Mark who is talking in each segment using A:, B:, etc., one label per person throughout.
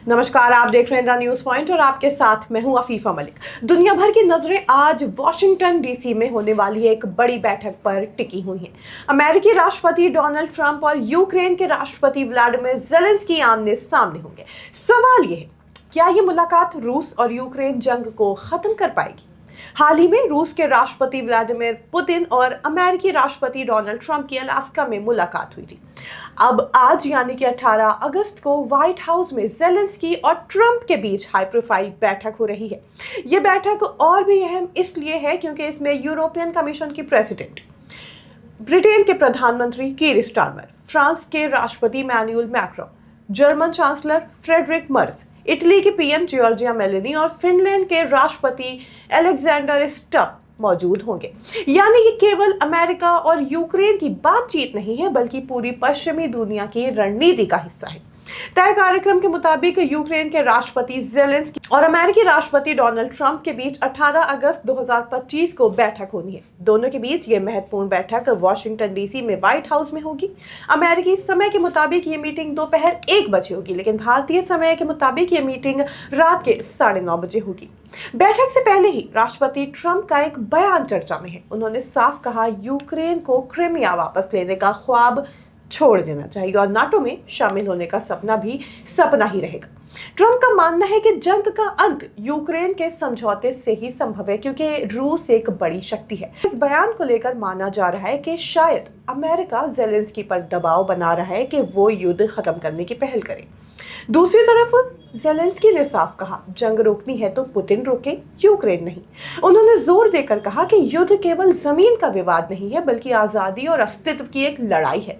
A: नमस्कार, आप देख रहे हैं द न्यूज पॉइंट और आपके साथ मैं हूं अफीफा मलिक। दुनिया भर की नजरें आज वॉशिंगटन डीसी में होने वाली एक बड़ी बैठक पर टिकी हुई हैं। अमेरिकी राष्ट्रपति डोनाल्ड ट्रंप और यूक्रेन के राष्ट्रपति व्लादिमीर ज़ेलेंस्की आमने सामने होंगे। सवाल यह है, क्या ये मुलाकात रूस और यूक्रेन जंग को खत्म कर पाएगी? हाल ही में रूस के राष्ट्रपति व्लादिमीर पुतिन और अमेरिकी राष्ट्रपति डोनाल्ड ट्रंप की अलास्का में मुलाकात हुई थी। अब आज यानी कि 18 अगस्त को व्हाइट हाउस में ज़ेलेंस्की और ट्रंप के बीच हाई प्रोफाइल बैठक हो रही है। यह बैठक और भी अहम इसलिए है क्योंकि इसमें यूरोपियन कमीशन की प्रेसिडेंट, ब्रिटेन के प्रधानमंत्री कीर स्टारमर, फ्रांस के राष्ट्रपति manual Macron, German chancellor Friedrich Merz, Italy की पीएम जॉर्जिया मेलोनी और फिनलैंड के राष्ट्रपति अलेक्जेंडर स्टब मौजूद होंगे। यानी कि केवल अमेरिका और यूक्रेन की बातचीत नहीं है, बल्कि पूरी पश्चिमी दुनिया की रणनीति का हिस्सा है। तय कार्यक्रम के मुताबिक यूक्रेन के राष्ट्रपति ज़ेलेंस्की और अमेरिकी राष्ट्रपति डोनाल्ड ट्रंप के बीच 18 अगस्त 2025 को बैठक होनी है। दोनों के बीच ये महत्वपूर्ण बैठक वॉशिंगटन डीसी में व्हाइट हाउस में होगी। अमेरिकी समय के मुताबिक ये मीटिंग दोपहर 1 बजे होगी, लेकिन भारतीय समय के मुताबिक ये मीटिंग रात के 9:30 बजे होगी। बैठक से पहले ही राष्ट्रपति ट्रंप का एक बयान चर्चा में है। उन्होंने साफ कहा, यूक्रेन को क्रिमिया वापस लेने का ख्वाब छोड़ देना चाहिए और नाटो में शामिल होने का सपना भी सपना ही रहेगा। ट्रंप का मानना है कि जंग का अंत यूक्रेन के समझौते से ही संभव है, क्योंकि रूस एक बड़ी शक्ति है। इस बयान को लेकर माना जा रहा है कि शायद अमेरिका ज़ेलेंस्की पर दबाव बना रहा है कि वो युद्ध खत्म करने की पहल करे। दूसरी तरफ ज़ेलेंस्की ने साफ कहा, जंग रोकनी है तो पुतिन रोके, यूक्रेन नहीं। उन्होंने जोर देकर कहा कि युद्ध केवल जमीन का विवाद नहीं है, बल्कि आजादी और अस्तित्व की एक लड़ाई है।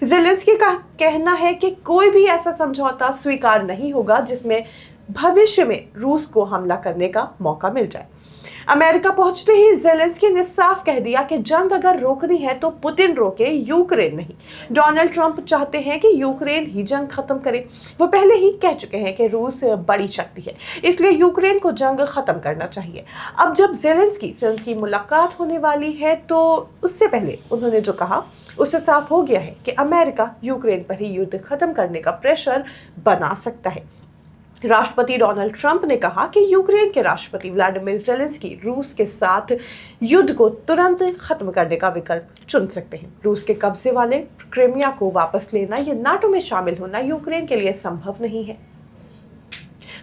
A: ज़ेलेंस्की का कहना है कि कोई भी ऐसा समझौता स्वीकार नहीं होगा जिसमें भविष्य में रूस को हमला करने का मौका मिल जाए। अमेरिका पहुंचते ही ज़ेलेंस्की ने साफ कह दिया कि जंग अगर रोकनी है तो पुतिन रोके, यूक्रेन नहीं। डोनाल्ड ट्रंप चाहते हैं कि यूक्रेन ही जंग खत्म करे। वो पहले ही कह चुके हैं कि रूस बड़ी शक्ति है, इसलिए यूक्रेन को जंग खत्म करना चाहिए। अब जब ज़ेलेंस्की से उनकी मुलाकात होने वाली है, तो उससे पहले उन्होंने जो कहा उससे साफ हो गया है कि अमेरिका यूक्रेन पर ही युद्ध खत्म करने का प्रेशर बना सकता है। राष्ट्रपति डोनाल्ड ट्रंप ने कहा कि यूक्रेन के राष्ट्रपति व्लादिमीर ज़ेलेंस्की रूस के साथ युद्ध को तुरंत खत्म करने का विकल्प चुन सकते हैं। रूस के कब्जे वाले क्रिमिया को वापस लेना या नाटो में शामिल होना यूक्रेन के लिए संभव नहीं है।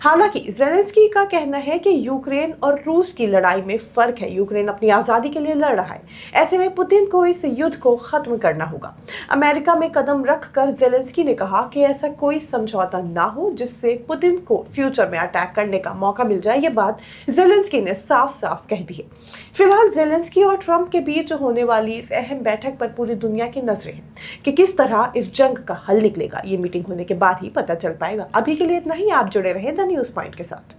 A: हालांकि ज़ेलेंस्की का कहना है कि यूक्रेन और रूस की लड़ाई में फर्क है। यूक्रेन अपनी आज़ादी के लिए लड़ रहा है, ऐसे में पुतिन को इस युद्ध को खत्म करना होगा। अमेरिका में कदम रखकर ज़ेलेंस्की ने कहा कि ऐसा कोई समझौता ना हो जिससे पुतिन को फ्यूचर में अटैक करने का मौका मिल जाए। ये बात ज़ेलेंस्की ने साफ साफ कह दी है। फिलहाल ज़ेलेंस्की और ट्रंप के बीच होने वाली इस अहम बैठक पर पूरी दुनिया की नजरें हैं कि किस तरह इस जंग का हल निकलेगा। ये मीटिंग होने के बाद ही पता चल पाएगा। अभी के लिए इतना ही। आप जुड़े रहे द न्यूज़ पॉइंट के साथ।